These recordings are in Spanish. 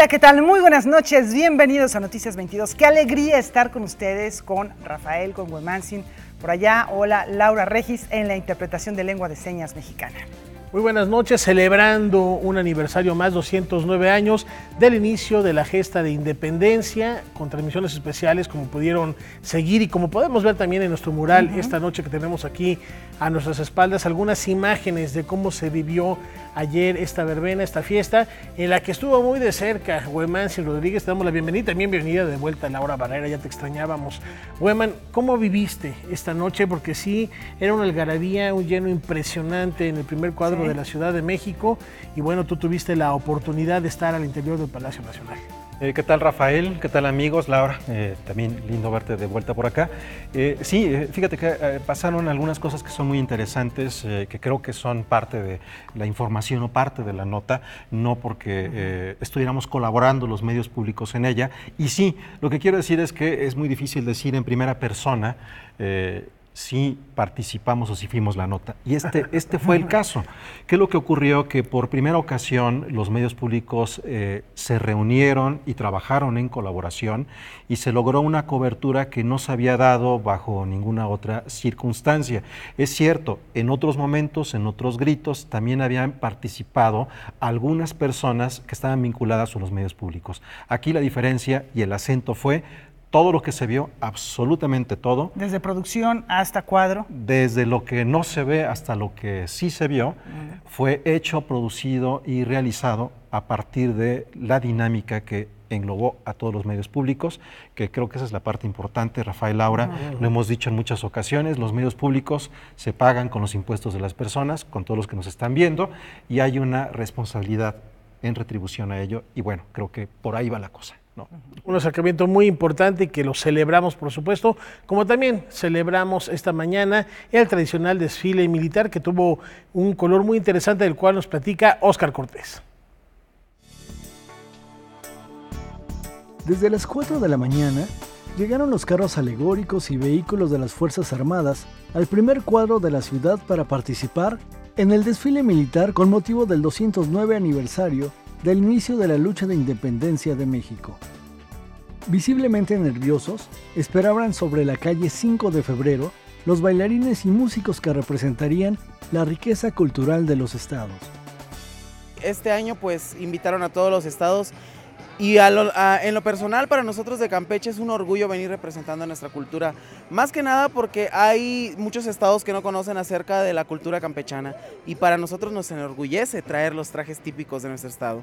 Hola, ¿qué tal? Muy buenas noches, bienvenidos a Noticias 22. Qué alegría estar con ustedes, con Rafael, con Huemantzin, por allá. Hola, Laura Regis, en la interpretación de lengua de señas mexicana. Muy buenas noches, celebrando un aniversario más, 209 años del inicio de la gesta de independencia, con transmisiones especiales como pudieron seguir y como podemos ver también en nuestro mural esta noche que tenemos aquí a nuestras espaldas, algunas imágenes de cómo se vivió ayer esta verbena, esta fiesta, en la que estuvo muy de cerca Huemantzin Rodríguez. Te damos la bienvenida, también bienvenida de vuelta Laura Barrera, ya te extrañábamos. Hueman, ¿cómo viviste esta noche? Porque sí, era una algarabía, un lleno impresionante en el primer cuadro de la Ciudad de México, y bueno, tú tuviste la oportunidad de estar al interior del Palacio Nacional. ¿Qué tal, Rafael? ¿Qué tal, amigos? Laura, también lindo verte de vuelta por acá. Fíjate que pasaron algunas cosas que son muy interesantes, que creo que son parte de la información o parte de la nota, no porque estuviéramos colaborando los medios públicos en ella. Y sí, lo que quiero decir es que es muy difícil decir en primera persona si participamos o si fuimos la nota. Y este fue el caso. ¿Qué es lo que ocurrió? Que por primera ocasión los medios públicos se reunieron y trabajaron en colaboración y se logró una cobertura que no se había dado bajo ninguna otra circunstancia. Es cierto, en otros momentos, en otros gritos, también habían participado algunas personas que estaban vinculadas a los medios públicos. Aquí la diferencia y el acento fue todo lo que se vio, absolutamente todo. Desde producción hasta cuadro. Desde lo que no se ve hasta lo que sí se vio, fue hecho, producido y realizado a partir de la dinámica que englobó a todos los medios públicos, que creo que esa es la parte importante, Rafael, Laura, lo hemos dicho en muchas ocasiones, los medios públicos se pagan con los impuestos de las personas, con todos los que nos están viendo, y hay una responsabilidad en retribución a ello, y bueno, creo que por ahí va la cosa. No. Un acercamiento muy importante y que lo celebramos, por supuesto, como también celebramos esta mañana el tradicional desfile militar que tuvo un color muy interesante, del cual nos platica Óscar Cortés. Desde las 4 de la mañana llegaron los carros alegóricos y vehículos de las Fuerzas Armadas al primer cuadro de la ciudad para participar en el desfile militar con motivo del 209 aniversario del inicio de la lucha de independencia de México. Visiblemente nerviosos, esperaban sobre la calle 5 de febrero los bailarines y músicos que representarían la riqueza cultural de los estados. Este año pues invitaron a todos los estados y en lo personal para nosotros de Campeche es un orgullo venir representando a nuestra cultura, más que nada porque hay muchos estados que no conocen acerca de la cultura campechana y para nosotros nos enorgullece traer los trajes típicos de nuestro estado.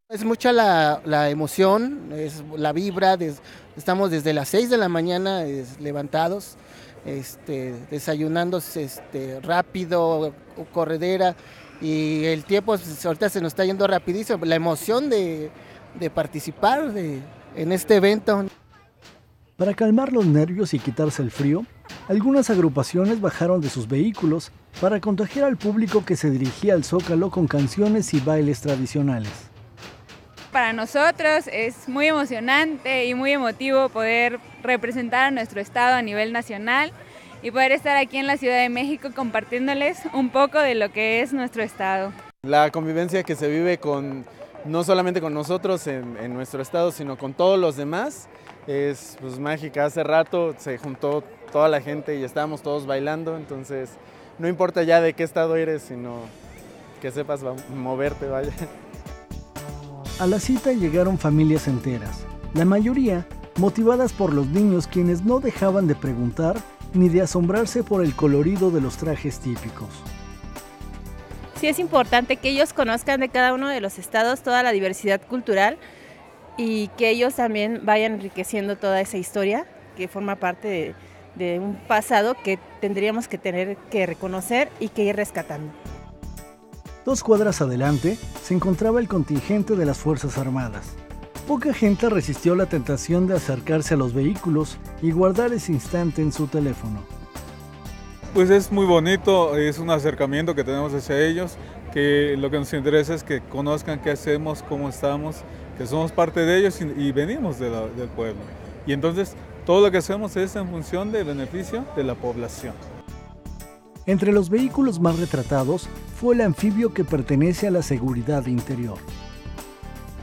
Es mucha la emoción, es la vibra, estamos desde las 6 de la mañana levantados, desayunando rápido, corredera, y el tiempo ahorita se nos está yendo rapidísimo, la emoción de participar en este evento. Para calmar los nervios y quitarse el frío, algunas agrupaciones bajaron de sus vehículos para contagiar al público que se dirigía al Zócalo con canciones y bailes tradicionales. Para nosotros es muy emocionante y muy emotivo poder representar a nuestro estado a nivel nacional y poder estar aquí en la Ciudad de México compartiéndoles un poco de lo que es nuestro estado. La convivencia que se vive no solamente con nosotros en nuestro estado, sino con todos los demás, es pues mágica. Hace rato se juntó toda la gente y estábamos todos bailando, entonces no importa ya de qué estado eres, sino que sepas moverte, vaya. A la cita llegaron familias enteras, la mayoría motivadas por los niños, quienes no dejaban de preguntar ni de asombrarse por el colorido de los trajes típicos. Sí, es importante que ellos conozcan de cada uno de los estados toda la diversidad cultural y que ellos también vayan enriqueciendo toda esa historia que forma parte de un pasado que tendríamos que tener que reconocer y que ir rescatando. 2 cuadras adelante se encontraba el contingente de las Fuerzas Armadas. Poca gente resistió la tentación de acercarse a los vehículos y guardar ese instante en su teléfono. Pues es muy bonito, es un acercamiento que tenemos hacia ellos, que lo que nos interesa es que conozcan qué hacemos, cómo estamos, que somos parte de ellos y venimos del pueblo. Y entonces todo lo que hacemos es en función del beneficio de la población. Entre los vehículos más retratados fue el anfibio que pertenece a la Seguridad Interior.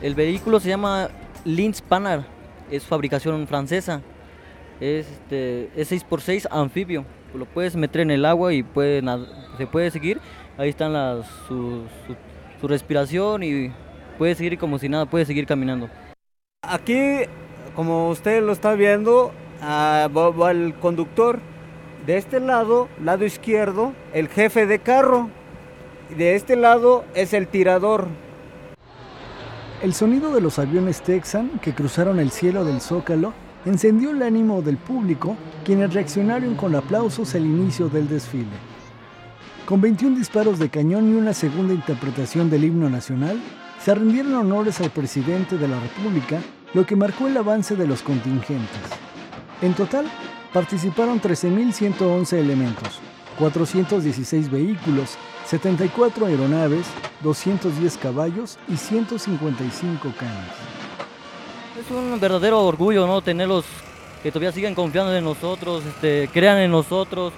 El vehículo se llama Linz Panhard, es fabricación francesa, es 6x6 anfibio, lo puedes meter en el agua y se puede seguir, ahí están su respiración y puede seguir como si nada, puede seguir caminando. Aquí, como usted lo está viendo, va el conductor, de este lado izquierdo, el jefe de carro, y de este lado es el tirador. El sonido de los aviones Texan que cruzaron el cielo del Zócalo encendió el ánimo del público, quienes reaccionaron con aplausos al inicio del desfile. Con 21 disparos de cañón y una segunda interpretación del himno nacional, se rindieron honores al presidente de la República, lo que marcó el avance de los contingentes. En total, participaron 13.111 elementos, 416 vehículos, 74 aeronaves, 210 caballos y 155 cañas. Es un verdadero orgullo, ¿no? Tenerlos que todavía siguen confiando en nosotros, crean en nosotros.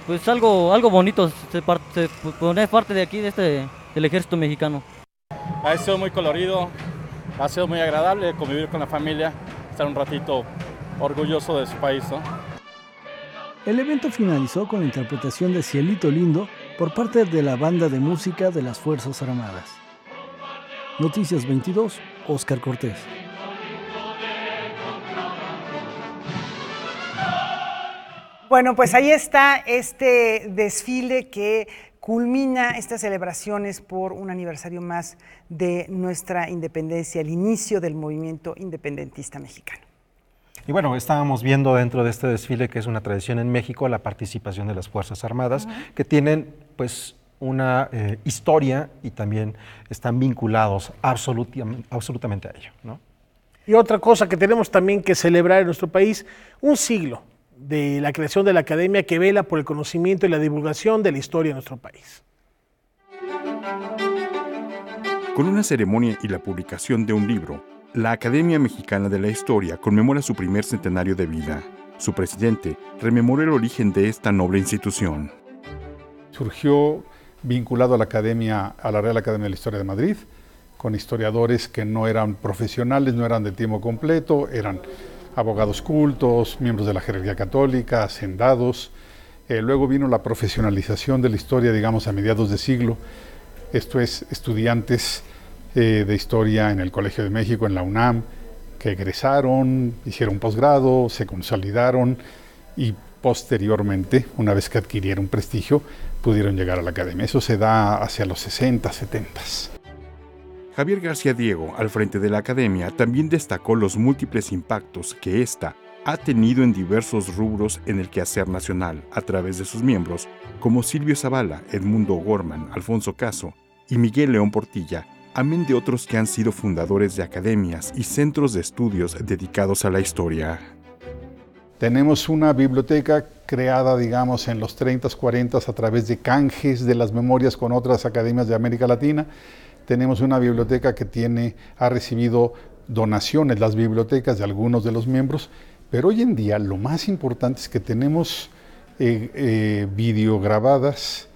Pues algo bonito, poner parte de aquí, del ejército mexicano. Ha sido muy colorido, ha sido muy agradable convivir con la familia, estar un ratito orgulloso de su país, ¿no? El evento finalizó con la interpretación de Cielito Lindo por parte de la banda de música de las Fuerzas Armadas. Noticias 22, Óscar Cortés. Bueno, pues ahí está este desfile que culmina estas celebraciones por un aniversario más de nuestra independencia, el inicio del movimiento independentista mexicano. Y bueno, estábamos viendo dentro de este desfile, que es una tradición en México, la participación de las Fuerzas Armadas, que tienen pues una historia y también están vinculados absolutamente a ello, ¿no? Y otra cosa que tenemos también que celebrar en nuestro país, un siglo de la creación de la academia que vela por el conocimiento y la divulgación de la historia de nuestro país. Con una ceremonia y la publicación de un libro, la Academia Mexicana de la Historia conmemora su primer centenario de vida. Su presidente rememoró el origen de esta noble institución. Surgió vinculado a la Real Academia de la Historia de Madrid, con historiadores que no eran profesionales, no eran de tiempo completo, eran abogados cultos, miembros de la jerarquía católica, hacendados. Luego vino la profesionalización de la historia, digamos, a mediados de siglo. Esto es, estudiantes de historia en el Colegio de México, en la UNAM, que egresaron, hicieron posgrado, se consolidaron y posteriormente, una vez que adquirieron prestigio, pudieron llegar a la academia. Eso se da hacia los 60, 70. Javier García Diego, al frente de la academia, también destacó los múltiples impactos que ésta ha tenido en diversos rubros en el quehacer nacional a través de sus miembros, como Silvio Zavala, Edmundo Gorman, Alfonso Caso y Miguel León Portilla, amén de otros que han sido fundadores de academias y centros de estudios dedicados a la historia. Tenemos una biblioteca creada, digamos, en los 30s, 40s a través de canjes de las memorias con otras academias de América Latina. Tenemos una biblioteca que ha recibido donaciones, las bibliotecas de algunos de los miembros, pero hoy en día lo más importante es que tenemos videograbadas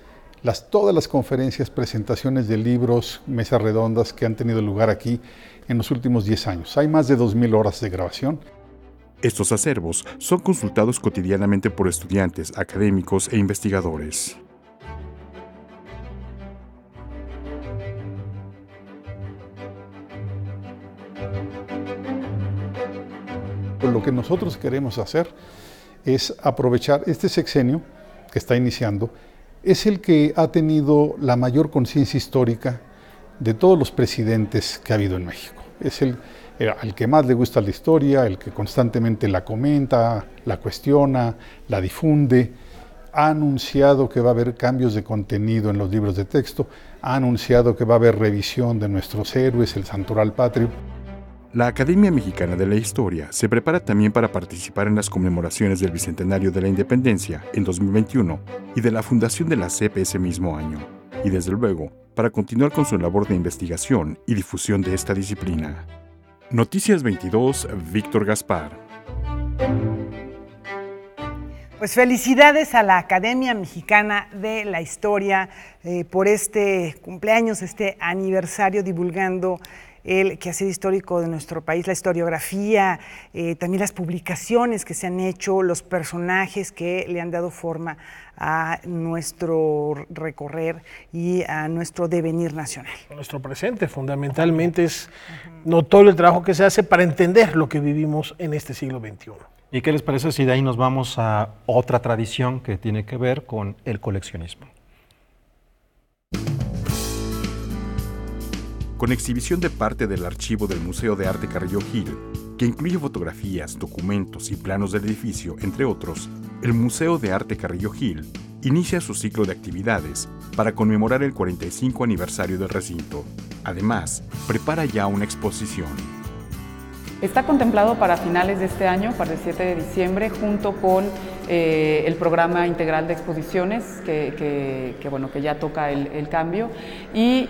todas las conferencias, presentaciones de libros, mesas redondas que han tenido lugar aquí en los últimos 10 años. Hay más de 2.000 horas de grabación. Estos acervos son consultados cotidianamente por estudiantes, académicos e investigadores. Lo que nosotros queremos hacer es aprovechar este sexenio que está iniciando, es el que ha tenido la mayor conciencia histórica de todos los presidentes que ha habido en México. Es al que más le gusta la historia, el que constantemente la comenta, la cuestiona, la difunde. Ha anunciado que va a haber cambios de contenido en los libros de texto, ha anunciado que va a haber revisión de nuestros héroes, el Santoral Patrio. La Academia Mexicana de la Historia se prepara también para participar en las conmemoraciones del Bicentenario de la Independencia en 2021 y de la fundación de la CEP ese mismo año, y desde luego, para continuar con su labor de investigación y difusión de esta disciplina. Noticias 22, Víctor Gaspar. Pues felicidades a la Academia Mexicana de la Historia por este cumpleaños, este aniversario, divulgando el quehacer histórico de nuestro país, la historiografía, también las publicaciones que se han hecho, los personajes que le han dado forma a nuestro recorrer y a nuestro devenir nacional. Nuestro presente, fundamentalmente, es notorio el trabajo que se hace para entender lo que vivimos en este siglo XXI. ¿Y qué les parece si de ahí nos vamos a otra tradición que tiene que ver con el coleccionismo? Con exhibición de parte del archivo del Museo de Arte Carrillo Gil, que incluye fotografías, documentos y planos del edificio, entre otros, el Museo de Arte Carrillo Gil inicia su ciclo de actividades para conmemorar el 45 aniversario del recinto. Además, prepara ya una exposición. Está contemplado para finales de este año, para el 7 de diciembre, junto con el programa integral de exposiciones, que ya toca el cambio. Y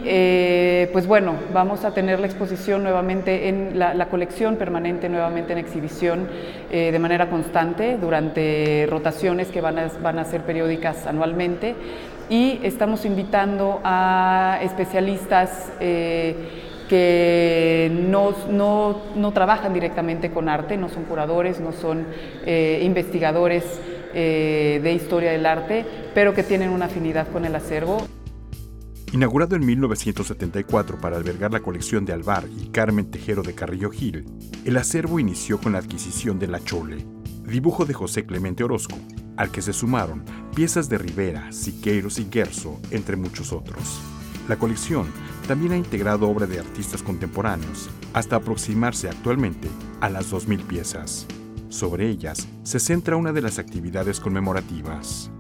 pues bueno, vamos a tener la exposición nuevamente, en la colección permanente nuevamente en exhibición de manera constante, durante rotaciones que van a ser periódicas anualmente. Y estamos invitando a especialistas que no trabajan directamente con arte, no son curadores, no son investigadores de historia del arte, pero que tienen una afinidad con el acervo. Inaugurado en 1974 para albergar la colección de Alvar y Carmen Tejero de Carrillo Gil, el acervo inició con la adquisición de La Chole, dibujo de José Clemente Orozco, al que se sumaron piezas de Rivera, Siqueiros y Guerzo, entre muchos otros. La colección también ha integrado obra de artistas contemporáneos, hasta aproximarse actualmente a las 2.000 piezas. Sobre ellas se centra una de las actividades conmemorativas.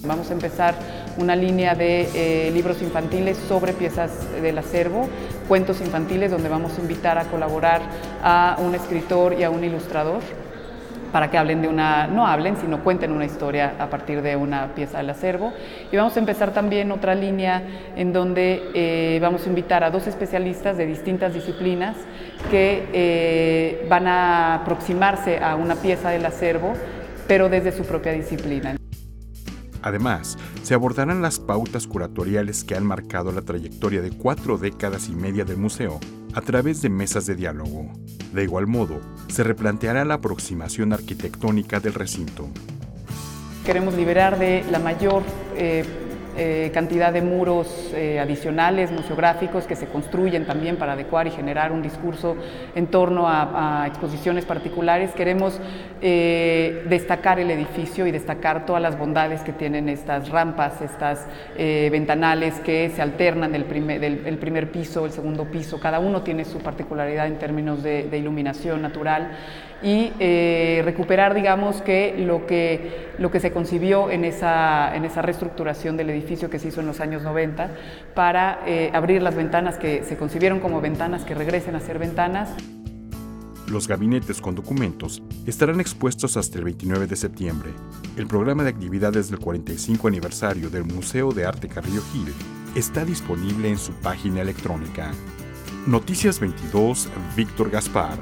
Vamos a empezar una línea de libros infantiles sobre piezas del acervo, cuentos infantiles, donde vamos a invitar a colaborar a un escritor y a un ilustrador para que hablen sino cuenten una historia a partir de una pieza del acervo. Y vamos a empezar también otra línea en donde vamos a invitar a 2 especialistas de distintas disciplinas que van a aproximarse a una pieza del acervo, pero desde su propia disciplina. Además, se abordarán las pautas curatoriales que han marcado la trayectoria de 4 décadas y media del museo a través de mesas de diálogo. De igual modo, se replanteará la aproximación arquitectónica del recinto. Queremos liberar de la mayor cantidad de muros adicionales, museográficos, que se construyen también para adecuar y generar un discurso en torno a exposiciones particulares. Queremos destacar el edificio y destacar todas las bondades que tienen estas rampas, estas ventanales que se alternan del primer piso, el segundo piso. Cada uno tiene su particularidad en términos de iluminación natural, y recuperar, digamos, que lo que se concibió en esa reestructuración del edificio que se hizo en los años 90 para abrir las ventanas que se concibieron como ventanas que regresen a ser ventanas. Los gabinetes con documentos estarán expuestos hasta el 29 de septiembre. El programa de actividades del 45 aniversario del Museo de Arte Carrillo Gil está disponible en su página electrónica. Noticias 22, Víctor Gaspar.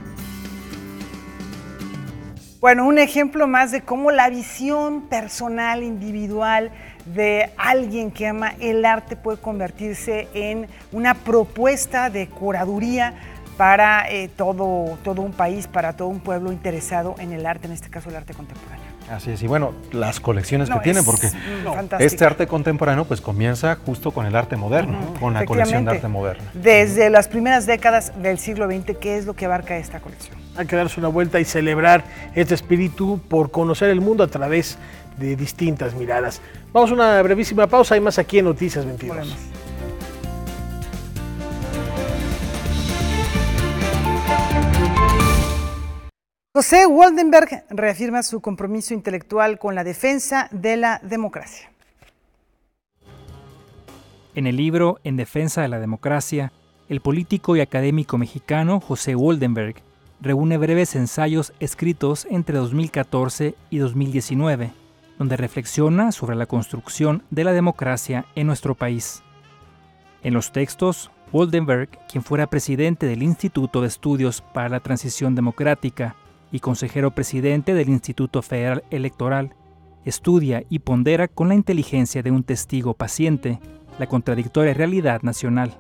Bueno, un ejemplo más de cómo la visión personal, individual de alguien que ama el arte puede convertirse en una propuesta de curaduría para todo un país, para todo un pueblo interesado en el arte, en este caso el arte contemporáneo. Así es, y bueno, las colecciones que tienen, porque fantástico. Este arte contemporáneo pues comienza justo con el arte moderno, con la colección de arte moderno. Desde las primeras décadas del siglo XX, ¿qué es lo que abarca esta colección? Hay que darse una vuelta y celebrar este espíritu por conocer el mundo a través de distintas miradas. Vamos a una brevísima pausa, hay más aquí en Noticias 22. Volvemos. José Woldenberg reafirma su compromiso intelectual con la defensa de la democracia. En el libro En defensa de la democracia, el político y académico mexicano José Woldenberg reúne breves ensayos escritos entre 2014 y 2019, donde reflexiona sobre la construcción de la democracia en nuestro país. En los textos, Woldenberg, quien fuera presidente del Instituto de Estudios para la Transición Democrática y consejero presidente del Instituto Federal Electoral, estudia y pondera con la inteligencia de un testigo paciente la contradictoria realidad nacional.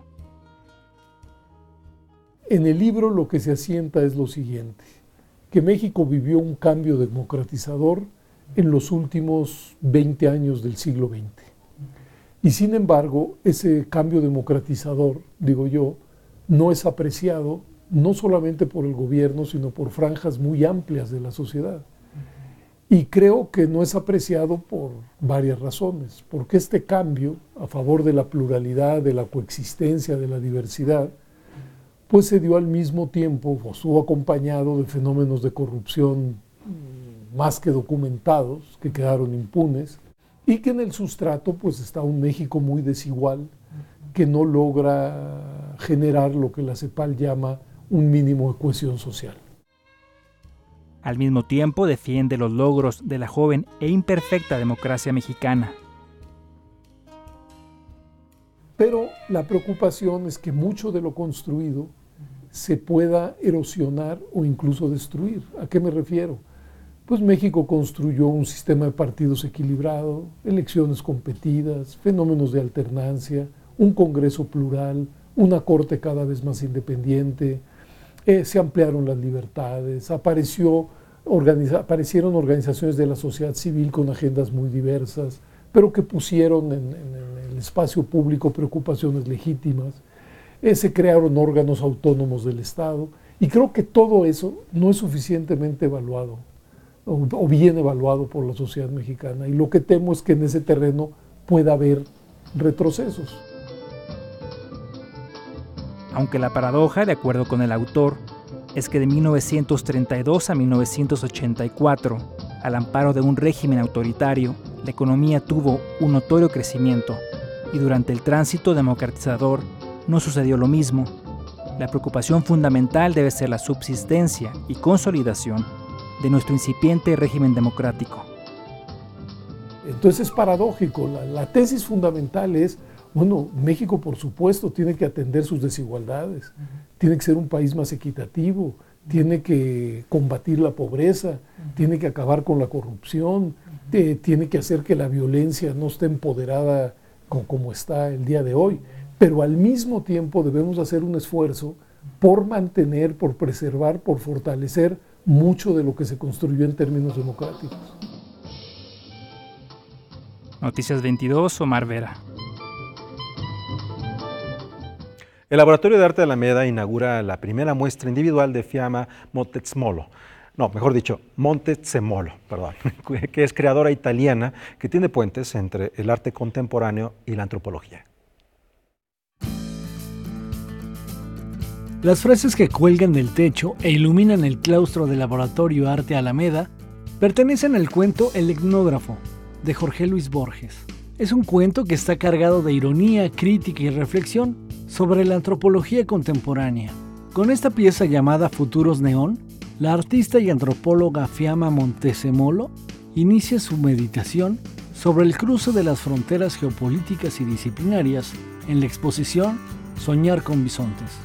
En el libro lo que se asienta es lo siguiente, que México vivió un cambio democratizador en los últimos 20 años del siglo XX. Y sin embargo, ese cambio democratizador, digo yo, no es apreciado no solamente por el gobierno, sino por franjas muy amplias de la sociedad. Y creo que no es apreciado por varias razones, porque este cambio a favor de la pluralidad, de la coexistencia, de la diversidad, pues se dio al mismo tiempo, o estuvo acompañado de fenómenos de corrupción más que documentados, que quedaron impunes, y que en el sustrato pues está un México muy desigual, que no logra generar lo que la CEPAL llama un mínimo de cohesión social. Al mismo tiempo defiende los logros de la joven e imperfecta democracia mexicana. Pero la preocupación es que mucho de lo construido se pueda erosionar o incluso destruir. ¿A qué me refiero? Pues México construyó un sistema de partidos equilibrado, elecciones competidas, fenómenos de alternancia, un Congreso plural, una Corte cada vez más independiente, se ampliaron las libertades, aparecieron organizaciones de la sociedad civil con agendas muy diversas, pero que pusieron en el espacio público preocupaciones legítimas, se crearon órganos autónomos del Estado, y creo que todo eso no es suficientemente evaluado, o bien evaluado por la sociedad mexicana, y lo que temo es que en ese terreno pueda haber retrocesos. Aunque la paradoja, de acuerdo con el autor, es que de 1932 a 1984, al amparo de un régimen autoritario, la economía tuvo un notorio crecimiento y durante el tránsito democratizador no sucedió lo mismo. La preocupación fundamental debe ser la subsistencia y consolidación de nuestro incipiente régimen democrático. Entonces es paradójico, la tesis fundamental es, bueno, México por supuesto tiene que atender sus desigualdades, tiene que ser un país más equitativo, tiene que combatir la pobreza, tiene que acabar con la corrupción, tiene que hacer que la violencia no esté empoderada como está el día de hoy, pero al mismo tiempo debemos hacer un esfuerzo por mantener, por preservar, por fortalecer mucho de lo que se construyó en términos democráticos. Noticias 22, Omar Vera. El Laboratorio de Arte de Alameda inaugura la primera muestra individual de Fiamma Montezemolo, que es creadora italiana que tiene puentes entre el arte contemporáneo y la antropología. Las frases que cuelgan del techo e iluminan el claustro del Laboratorio Arte Alameda pertenecen al cuento El etnógrafo, de Jorge Luis Borges. Es un cuento que está cargado de ironía, crítica y reflexión sobre la antropología contemporánea. Con esta pieza llamada Futuros Neón, la artista y antropóloga Fiamma Montezemolo inicia su meditación sobre el cruce de las fronteras geopolíticas y disciplinarias en la exposición Soñar con bisontes.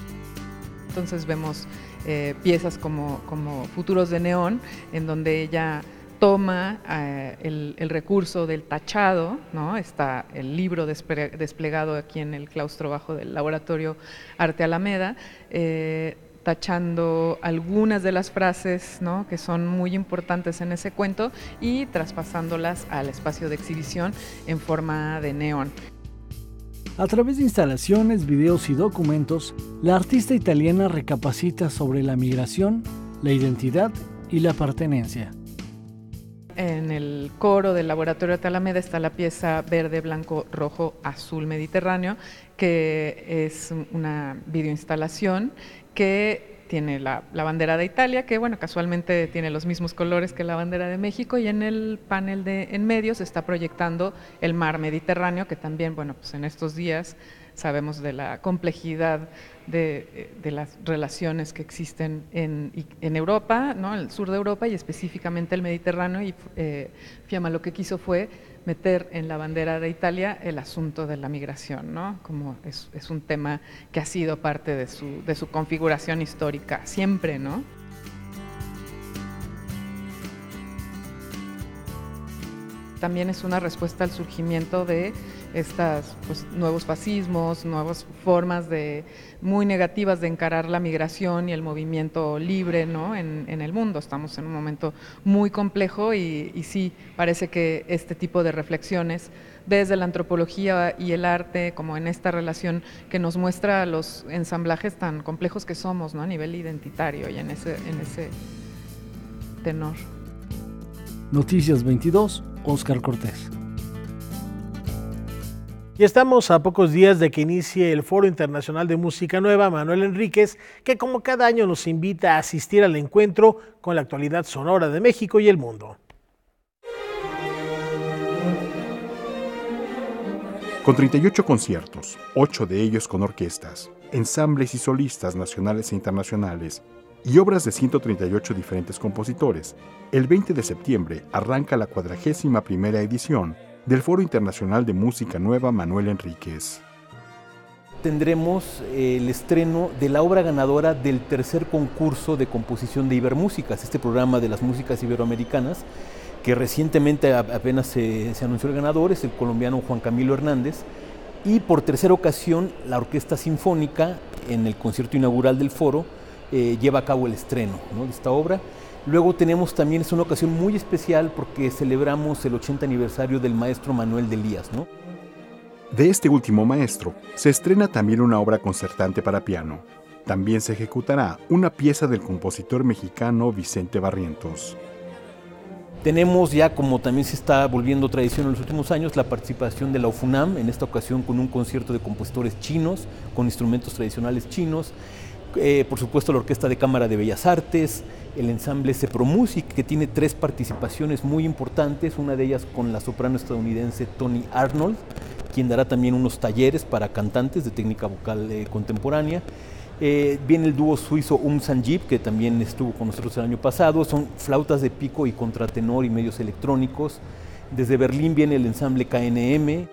Entonces vemos piezas como Futuros de Neón, en donde ella toma el recurso del tachado, ¿no? Está el libro desplegado aquí en el claustro bajo del Laboratorio Arte Alameda, tachando algunas de las frases, ¿no?, que son muy importantes en ese cuento y traspasándolas al espacio de exhibición en forma de neón. A través de instalaciones, videos y documentos, la artista italiana recapacita sobre la migración, la identidad y la pertenencia. En el coro del Laboratorio de Alameda está la pieza Verde, Blanco, Rojo, Azul Mediterráneo, que es una videoinstalación que tiene la bandera de Italia, que bueno, casualmente tiene los mismos colores que la bandera de México, y en el panel en medio se está proyectando el mar Mediterráneo, que también, bueno, pues en estos días sabemos de la complejidad de las relaciones que existen en Europa, ¿no?, el sur de Europa y específicamente el Mediterráneo, y Fiamma lo que quiso fue meter en la bandera de Italia el asunto de la migración, ¿no?, como es un tema que ha sido parte de su configuración histórica siempre, ¿no? también es una respuesta al surgimiento de estas nuevos fascismos, nuevas formas muy negativas de encarar la migración y el movimiento libre, ¿no? en el mundo. Estamos en un momento muy complejo y sí, parece que este tipo de reflexiones desde la antropología y el arte, como en esta relación que nos muestra los ensamblajes tan complejos que somos, ¿no? A nivel identitario y en ese tenor. Noticias 22, Óscar Cortés. Y estamos a pocos días de que inicie el Foro Internacional de Música Nueva Manuel Enríquez, que como cada año nos invita a asistir al encuentro con la actualidad sonora de México y el mundo. Con 38 conciertos, 8 de ellos con orquestas, ensambles y solistas nacionales e internacionales, y obras de 138 diferentes compositores, el 20 de septiembre arranca la 41ª edición del Foro Internacional de Música Nueva Manuel Enríquez. Tendremos el estreno de la obra ganadora del tercer concurso de composición de Ibermúsicas, este programa de las músicas iberoamericanas, que recientemente apenas se anunció el ganador, es el colombiano Juan Camilo Hernández, y por tercera ocasión la Orquesta Sinfónica, en el concierto inaugural del foro, lleva a cabo el estreno, ¿no?, de esta obra. Luego tenemos también, es una ocasión muy especial porque celebramos el 80 aniversario del maestro Manuel de Elías, ¿no? De este último maestro se estrena también una obra concertante para piano. También se ejecutará una pieza del compositor mexicano Vicente Barrientos. Tenemos ya, como también se está volviendo tradición en los últimos años, la participación de la UFUNAM, en esta ocasión con un concierto de compositores chinos, con instrumentos tradicionales chinos, por supuesto la Orquesta de Cámara de Bellas Artes, el ensamble Sepromusic, que tiene 3 participaciones muy importantes, una de ellas con la soprano estadounidense Toni Arnold, quien dará también unos talleres para cantantes de técnica vocal contemporánea. Viene el dúo suizo Sanjeev, que también estuvo con nosotros el año pasado, son flautas de pico y contratenor y medios electrónicos. Desde Berlín viene el ensamble KNM.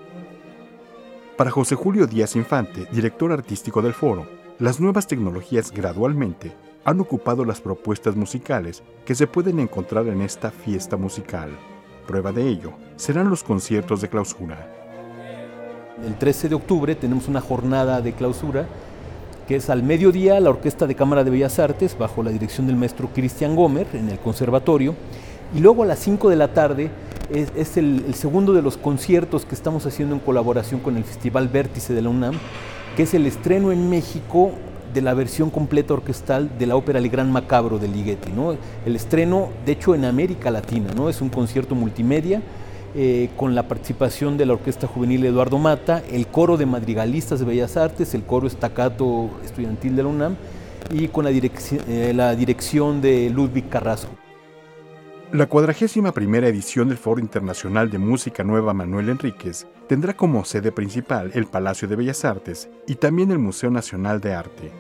Para José Julio Díaz Infante, director artístico del foro, las nuevas tecnologías gradualmente han ocupado las propuestas musicales que se pueden encontrar en esta fiesta musical. Prueba de ello serán los conciertos de clausura. El 13 de octubre tenemos una jornada de clausura, que es al mediodía la Orquesta de Cámara de Bellas Artes, bajo la dirección del maestro Cristian Gomer, en el Conservatorio, y luego a las 5 de la tarde es el segundo de los conciertos que estamos haciendo en colaboración con el Festival Vértice de la UNAM, que es el estreno en México de la versión completa orquestal de la ópera El Gran Macabro de Ligeti, ¿no? El estreno, de hecho, en América Latina, ¿no? Es un concierto multimedia, con la participación de la Orquesta Juvenil Eduardo Mata, el coro de madrigalistas de Bellas Artes, el coro estacato estudiantil de la UNAM y con la dirección de Ludwig Carrasco. La 41ª edición del Foro Internacional de Música Nueva Manuel Enríquez tendrá como sede principal el Palacio de Bellas Artes y también el Museo Nacional de Arte,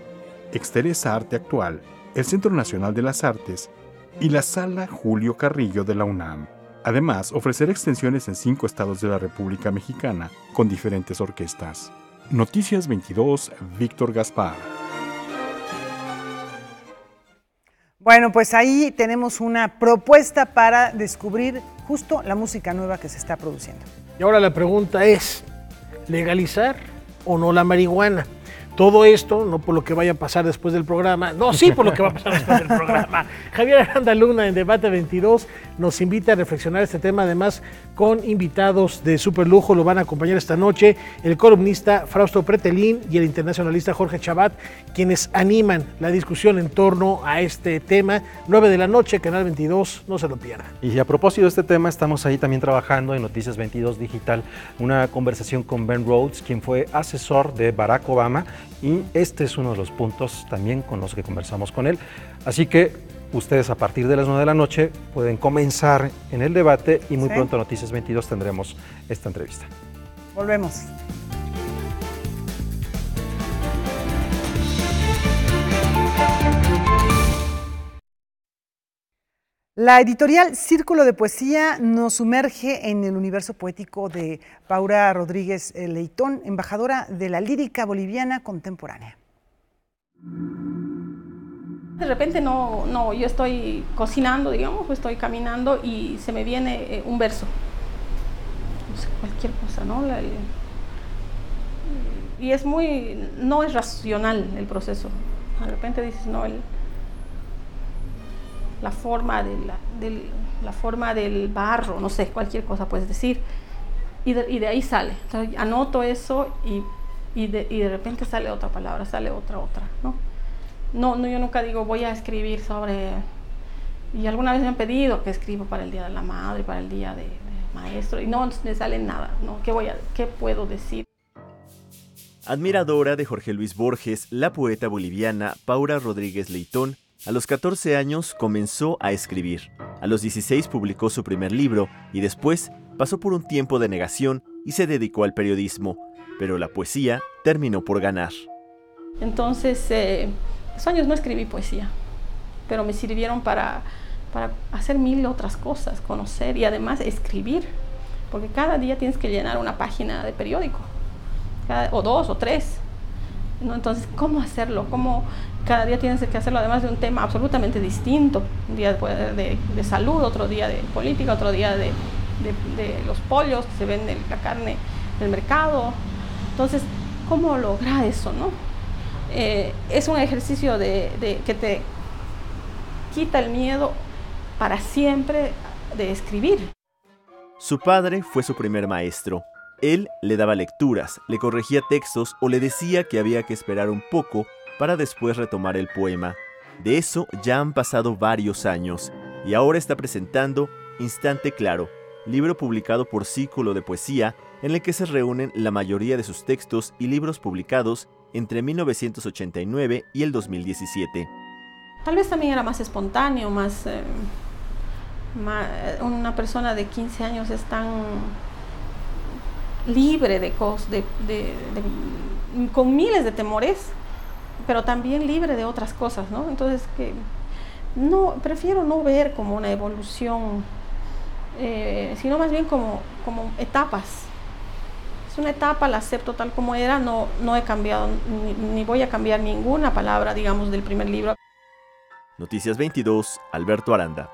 Exteresa Arte Actual, el Centro Nacional de las Artes y la Sala Julio Carrillo de la UNAM. Además, ofrecerá extensiones en 5 estados de la República Mexicana con diferentes orquestas. Noticias 22, Víctor Gaspar. Bueno, pues ahí tenemos una propuesta para descubrir justo la música nueva que se está produciendo. Y ahora la pregunta es, ¿legalizar o no la marihuana? Todo esto, no por lo que vaya a pasar después del programa, no, sí por lo que va a pasar después del programa. Javier Aranda Luna en Debate 22 nos invita a reflexionar este tema, además con invitados de super lujo. Lo van a acompañar esta noche el columnista Frausto Pretelín y el internacionalista Jorge Chabat, quienes animan la discusión en torno a este tema. 9 de la noche, Canal 22, no se lo pierdan. Y a propósito de este tema, estamos ahí también trabajando en Noticias 22 Digital, una conversación con Ben Rhodes, quien fue asesor de Barack Obama, y este es uno de los puntos también con los que conversamos con él. Así que ustedes a partir de las 9 de la noche pueden comenzar en el debate y muy pronto en Noticias 22 tendremos esta entrevista. Volvemos. La editorial Círculo de Poesía nos sumerge en el universo poético de Paula Rodríguez Leitón, embajadora de la lírica boliviana contemporánea. De repente yo estoy cocinando, digamos, o estoy caminando y se me viene un verso. sé, cualquier cosa, ¿no? Y es no es racional el proceso. De repente dices, no, la forma del barro, no sé, cualquier cosa puedes decir, y de ahí sale. Entonces, anoto eso y de repente sale otra palabra, sale otra, ¿no? No, yo nunca digo voy a escribir sobre, y alguna vez me han pedido que escriba para el Día de la Madre, para el Día de Maestro, y no me sale nada, ¿no? ¿Qué puedo decir? Admiradora de Jorge Luis Borges, la poeta boliviana Paula Rodríguez Leitón, a los 14 años comenzó a escribir. A los 16 publicó su primer libro y después pasó por un tiempo de negación y se dedicó al periodismo, pero la poesía terminó por ganar. Entonces, esos años no escribí poesía, pero me sirvieron para hacer mil otras cosas, conocer y además escribir, porque cada día tienes que llenar una página de periódico, o 2 o 3, ¿no? Entonces, ¿cómo hacerlo? Cada día tienes que hacerlo además de un tema absolutamente distinto, un día de salud, otro día de política, otro día de los pollos que se vende la carne del mercado. Entonces, ¿cómo lograr eso, no? Es un ejercicio que te quita el miedo para siempre de escribir. Su padre fue su primer maestro. Él le daba lecturas, le corregía textos o le decía que había que esperar un poco para después retomar el poema. De eso ya han pasado varios años y ahora está presentando Instante Claro, libro publicado por Círculo de Poesía, en el que se reúnen la mayoría de sus textos y libros publicados entre 1989 y el 2017. Tal vez también era más espontáneo, una persona de 15 años es tan libre con miles de temores, pero también libre de otras cosas, ¿no? Entonces, prefiero no ver como una evolución, sino más bien como etapas. Es una etapa, la acepto tal como era, no he cambiado, ni voy a cambiar ninguna palabra, digamos, del primer libro. Noticias 22, Alberto Aranda.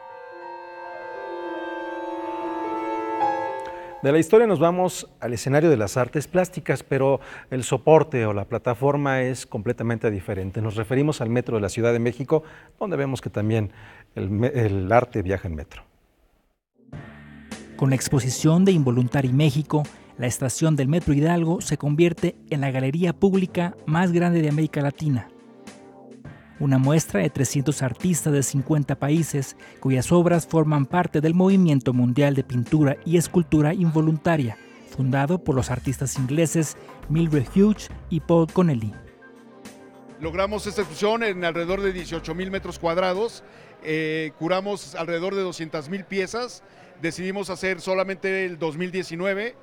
De la historia nos vamos al escenario de las artes plásticas, pero el soporte o la plataforma es completamente diferente. Nos referimos al Metro de la Ciudad de México, donde vemos que también el arte viaja en metro. Con la exposición de Involuntari México, la estación del Metro Hidalgo se convierte en la galería pública más grande de América Latina. Una muestra de 300 artistas de 50 países cuyas obras forman parte del Movimiento Mundial de Pintura y Escultura Involuntaria, fundado por los artistas ingleses Mildred Hughes y Paul Connelly. Logramos esta exposición en alrededor de 18,000 metros cuadrados, curamos alrededor de 200,000 piezas, decidimos hacer solamente el 2019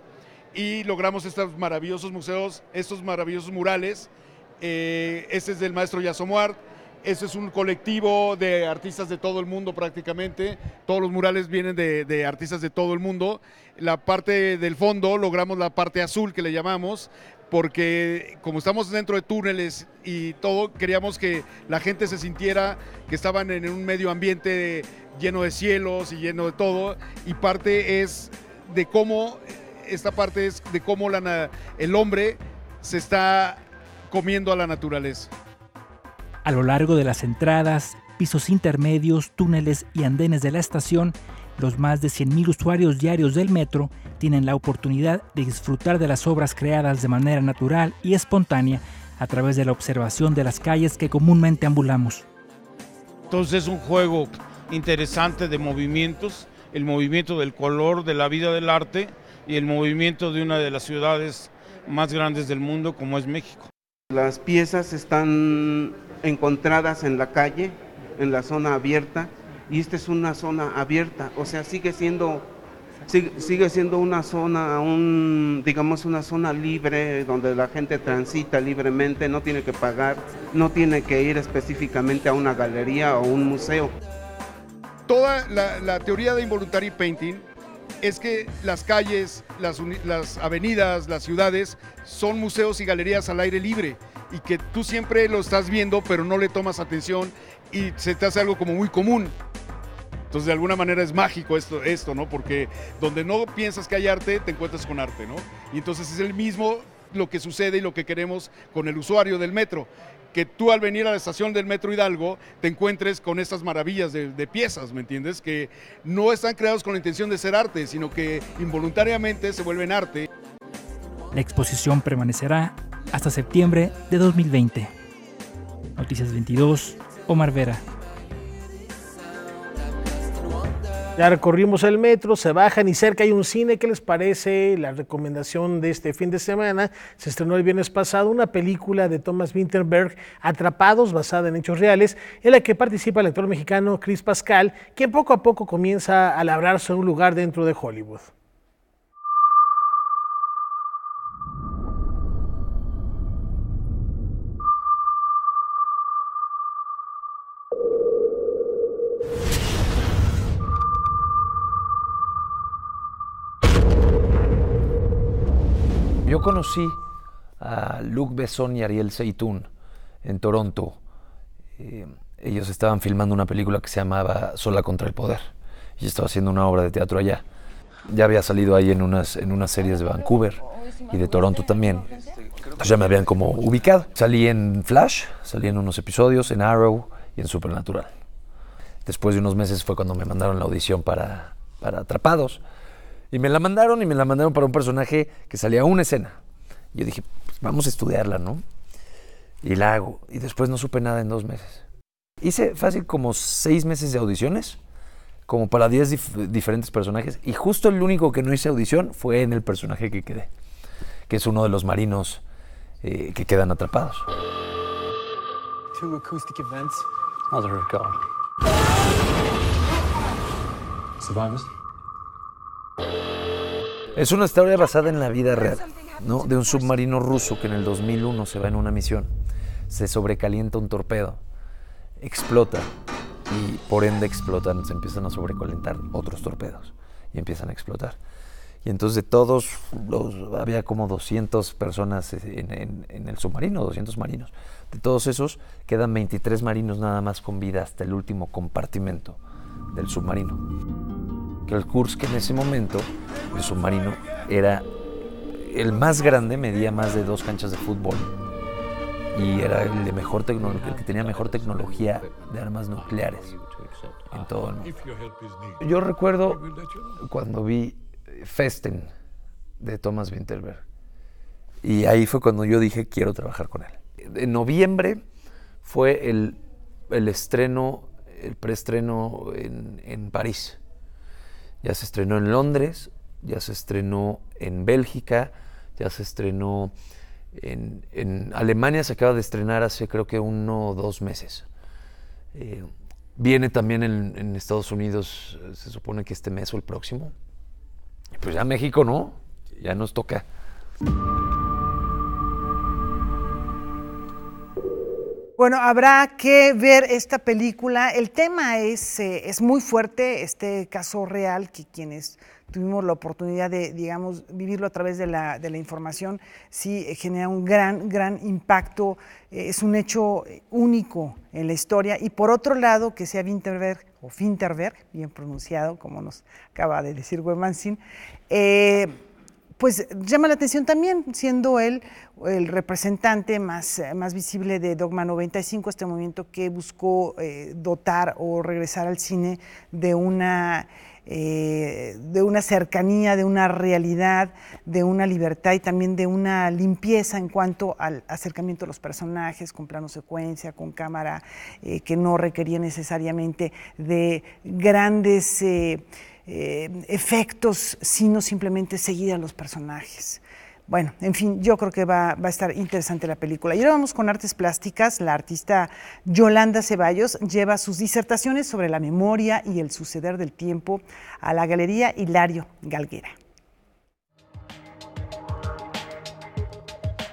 y logramos estos maravillosos museos, estos maravillosos murales. Este es del maestro Yasomuart. Este es un colectivo de artistas de todo el mundo prácticamente. Todos los murales vienen de artistas de todo el mundo. La parte del fondo logramos la parte azul que le llamamos, porque como estamos dentro de túneles y todo, queríamos que la gente se sintiera que estaban en un medio ambiente lleno de cielos y lleno de todo. Y parte es de cómo, esta parte es de cómo el hombre se está comiendo a la naturaleza. A lo largo de las entradas, pisos intermedios, túneles y andenes de la estación, los más de 100,000 usuarios diarios del metro tienen la oportunidad de disfrutar de las obras creadas de manera natural y espontánea a través de la observación de las calles que comúnmente ambulamos. Entonces es un juego interesante de movimientos, el movimiento del color, de la vida del arte y el movimiento de una de las ciudades más grandes del mundo como es México. Las piezas están encontradas en la calle, en la zona abierta, y esta es una zona abierta, o sea, sigue siendo una zona, digamos una zona libre, donde la gente transita libremente, no tiene que pagar, no tiene que ir específicamente a una galería o un museo. Toda la teoría de Involuntary Painting es que las calles, las avenidas, las ciudades son museos y galerías al aire libre, y que tú siempre lo estás viendo pero no le tomas atención y se te hace algo como muy común. Entonces, de alguna manera es mágico esto, ¿no? Porque donde no piensas que hay arte, te encuentras con arte, ¿no? Y entonces es el mismo lo que sucede y lo que queremos con el usuario del metro. Que tú al venir a la estación del Metro Hidalgo te encuentres con estas maravillas de piezas, ¿me entiendes? Que no están creados con la intención de ser arte, sino que involuntariamente se vuelven arte. La exposición permanecerá hasta septiembre de 2020. Noticias 22, Omar Vera. Ya recorrimos el metro, se bajan y cerca hay un cine. ¿Qué les parece la recomendación de este fin de semana? Se estrenó el viernes pasado una película de Thomas Vinterberg, Atrapados, basada en hechos reales, en la que participa el actor mexicano Chris Pascal, quien poco a poco comienza a labrarse un lugar dentro de Hollywood. Yo conocí a Luc Besson y Ariel Seitoun en Toronto. Ellos estaban filmando una película que se llamaba Sola contra el poder. Yo estaba haciendo una obra de teatro allá. Ya había salido ahí en unas series de Vancouver y de Toronto también. Entonces ya me habían como ubicado. Salí en Flash, salí en unos episodios, en Arrow y en Supernatural. Después de unos meses fue cuando me mandaron la audición para Atrapados. Y me la mandaron para un personaje que salía a una escena. Yo dije, pues vamos a estudiarla, ¿no? Y la hago. Y después no supe nada en 2 meses. Hice fácil como 6 meses de audiciones, como para 10 diferentes personajes. Y justo el único que no hice audición fue en el personaje que quedé, que es uno de los marinos que quedan atrapados. 2 acoustic events. Mother of God. Survivors. Es una historia basada en la vida real, ¿no? De un submarino ruso que en el 2001 se va en una misión, se sobrecalienta un torpedo, explota y por ende explotan, se empiezan a sobrecalentar otros torpedos y empiezan a explotar. Y entonces de todos, había como 200 personas en el submarino, 200 marinos. De todos esos quedan 23 marinos nada más con vida hasta el último compartimento del submarino. El Kursk en ese momento, el submarino, era el más grande, medía más de 2 canchas de fútbol y era el de mejor tecnología, el que tenía mejor tecnología de armas nucleares en todo el mundo. Yo recuerdo cuando vi Festen de Thomas Vinterberg y ahí fue cuando yo dije quiero trabajar con él. En noviembre fue el estreno, el preestreno en París. Ya se estrenó en Londres, ya se estrenó en Bélgica, ya se estrenó en Alemania, se acaba de estrenar hace creo que 1 o 2 meses. Viene también en Estados Unidos, se supone que este mes o el próximo. Y pues ya México no, ya nos toca. Bueno, habrá que ver esta película. El tema es muy fuerte, este caso real, que quienes tuvimos la oportunidad de, digamos, vivirlo a través de la información, sí genera un gran impacto. Es un hecho único en la historia. Y por otro lado, que sea Vinterberg, o Finterberg, bien pronunciado, como nos acaba de decir Wemansin, pues llama la atención también, siendo él el representante más visible de Dogma 95, este movimiento que buscó dotar o regresar al cine de una cercanía, de una realidad, de una libertad y también de una limpieza en cuanto al acercamiento a los personajes, con plano secuencia, con cámara, que no requería necesariamente de grandes efectos, sino simplemente seguir a los personajes. Bueno, en fin, yo creo que va a estar interesante la película. Y ahora vamos con artes plásticas. La artista Yolanda Ceballos lleva sus disertaciones sobre la memoria y el suceder del tiempo a la Galería Hilario Galguera.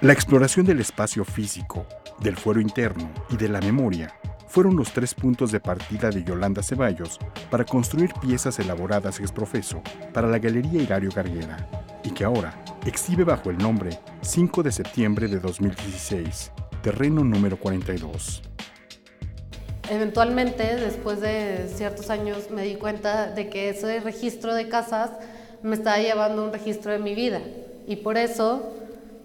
La exploración del espacio físico, del fuero interno y de la memoria fueron los 3 puntos de partida de Yolanda Ceballos para construir piezas elaboradas ex profeso para la Galería Hilario Galguera y que ahora exhibe bajo el nombre 5 de septiembre de 2016, terreno número 42. eventualmente, después de ciertos años, me di cuenta de que ese registro de casas me estaba llevando a un registro de mi vida. Y por eso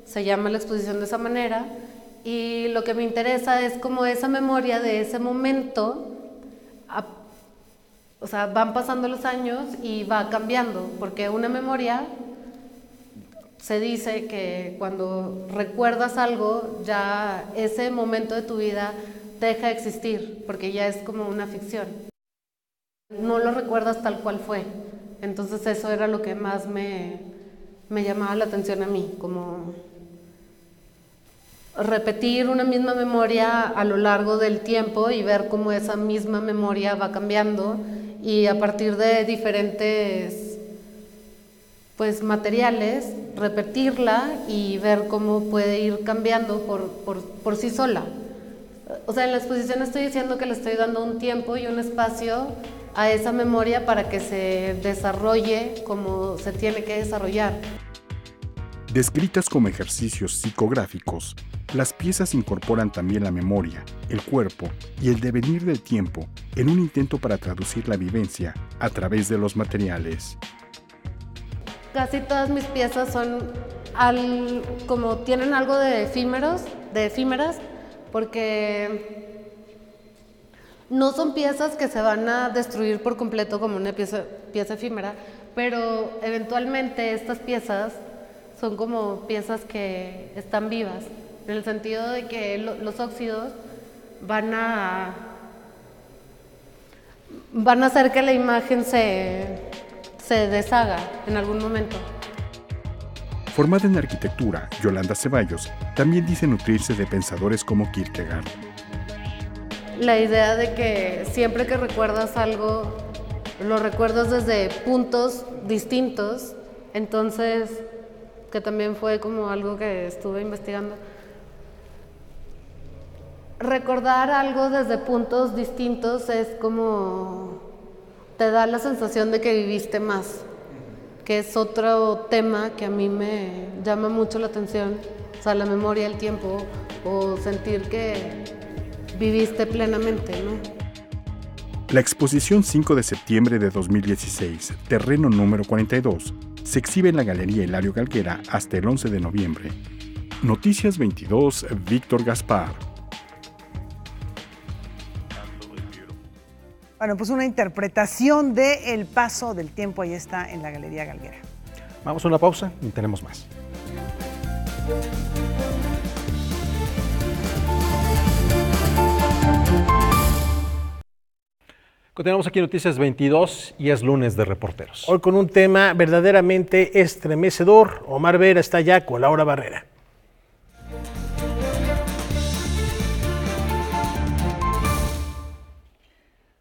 se llama la exposición de esa manera. Y lo que me interesa es como esa memoria de ese momento, o sea, van pasando los años y va cambiando, porque una memoria, se dice que cuando recuerdas algo, ya ese momento de tu vida deja de existir, porque ya es como una ficción. No lo recuerdas tal cual fue. Entonces eso era lo que más me llamaba la atención a mí, como repetir una misma memoria a lo largo del tiempo y ver cómo esa misma memoria va cambiando, y a partir de diferentes materiales, repetirla y ver cómo puede ir cambiando por sí sola. O sea, en la exposición estoy diciendo que le estoy dando un tiempo y un espacio a esa memoria para que se desarrolle como se tiene que desarrollar. Descritas como ejercicios psicográficos, las piezas incorporan también la memoria, el cuerpo y el devenir del tiempo en un intento para traducir la vivencia a través de los materiales. Casi todas mis piezas son como tienen algo de efímeras, porque no son piezas que se van a destruir por completo como una pieza efímera, pero eventualmente estas piezas son como piezas que están vivas, en el sentido de que los óxidos van a hacer que la imagen se deshaga en algún momento. Formada en arquitectura, Yolanda Ceballos también dice nutrirse de pensadores como Kierkegaard. La idea de que siempre que recuerdas algo, lo recuerdas desde puntos distintos, entonces, que también fue como algo que estuve investigando. Recordar algo desde puntos distintos es como te da la sensación de que viviste más, que es otro tema que a mí me llama mucho la atención, o sea, la memoria, el tiempo, o sentir que viviste plenamente, ¿no? La exposición 5 de septiembre de 2016, Terreno número 42, se exhibe en la Galería Hilario Galguera hasta el 11 de noviembre. Noticias 22, Víctor Gaspar. Bueno, pues una interpretación de El paso del tiempo, ahí está en la Galería Galguera. Vamos a una pausa y tenemos más. Continuamos aquí en Noticias 22 y es lunes de reporteros. Hoy con un tema verdaderamente estremecedor. Omar Vera está ya con Laura Barrera.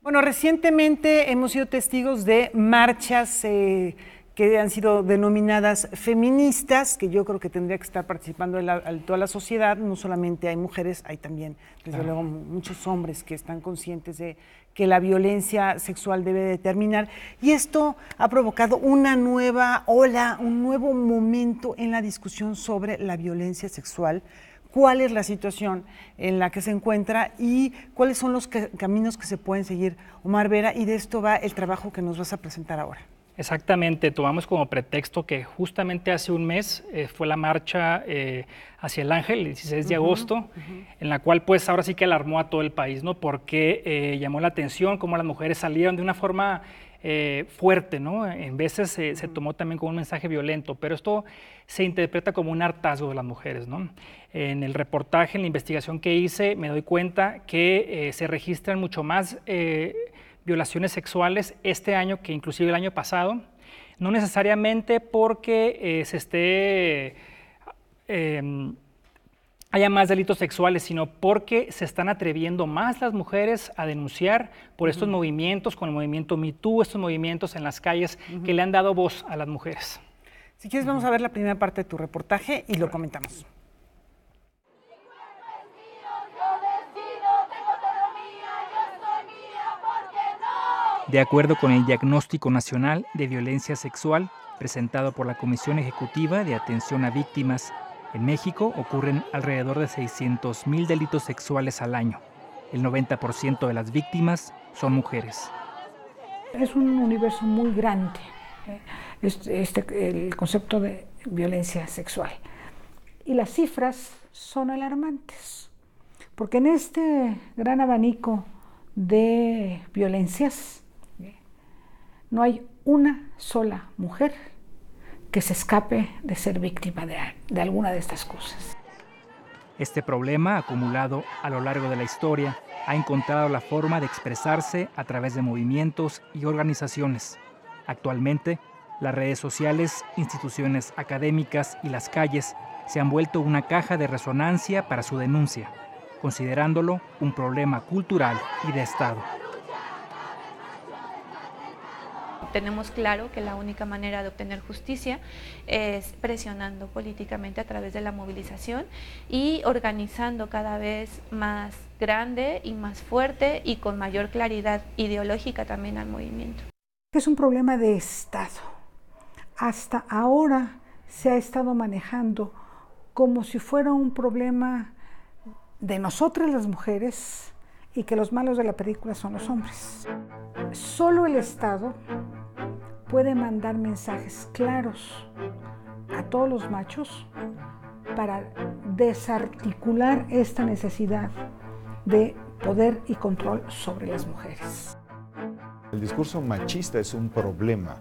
Bueno, recientemente hemos sido testigos de marchas que han sido denominadas feministas, que yo creo que tendría que estar participando toda la sociedad. No solamente hay mujeres, hay también, desde luego, muchos hombres que están conscientes de que la violencia sexual debe de terminar. Y esto ha provocado una nueva ola, un nuevo momento en la discusión sobre la violencia sexual. ¿Cuál es la situación en la que se encuentra y cuáles son los caminos que se pueden seguir? Omar Vera, y de esto va el trabajo que nos vas a presentar ahora. Exactamente, tomamos como pretexto que justamente hace un mes fue la marcha hacia el Ángel, el 16 de agosto, en la cual pues ahora sí que alarmó a todo el país, ¿no? Porque llamó la atención cómo las mujeres salieron de una forma fuerte, ¿no? En veces se tomó también como un mensaje violento, pero esto se interpreta como un hartazgo de las mujeres, ¿no? En el reportaje, en la investigación que hice, me doy cuenta que se registran mucho más violaciones sexuales este año que inclusive el año pasado, no necesariamente porque haya más delitos sexuales, sino porque se están atreviendo más las mujeres a denunciar por estos movimientos, con el movimiento Me Too, estos movimientos en las calles que le han dado voz a las mujeres. Si quieres, vamos a ver la primera parte de tu reportaje y lo comentamos. De acuerdo con el Diagnóstico Nacional de Violencia Sexual, presentado por la Comisión Ejecutiva de Atención a Víctimas, en México ocurren alrededor de 600,000 delitos sexuales al año. El 90% de las víctimas son mujeres. Es un universo muy grande, el concepto de violencia sexual. Y las cifras son alarmantes, porque en este gran abanico de violencias no hay una sola mujer que se escape de ser víctima de alguna de estas cosas. Este problema, acumulado a lo largo de la historia, ha encontrado la forma de expresarse a través de movimientos y organizaciones. Actualmente, las redes sociales, instituciones académicas y las calles se han vuelto una caja de resonancia para su denuncia, considerándolo un problema cultural y de Estado. Tenemos claro que la única manera de obtener justicia es presionando políticamente a través de la movilización y organizando cada vez más grande y más fuerte y con mayor claridad ideológica también al movimiento. Es un problema de Estado. Hasta ahora se ha estado manejando como si fuera un problema de nosotras las mujeres y que los malos de la película son los hombres. Solo el Estado puede mandar mensajes claros a todos los machos para desarticular esta necesidad de poder y control sobre las mujeres. El discurso machista es un problema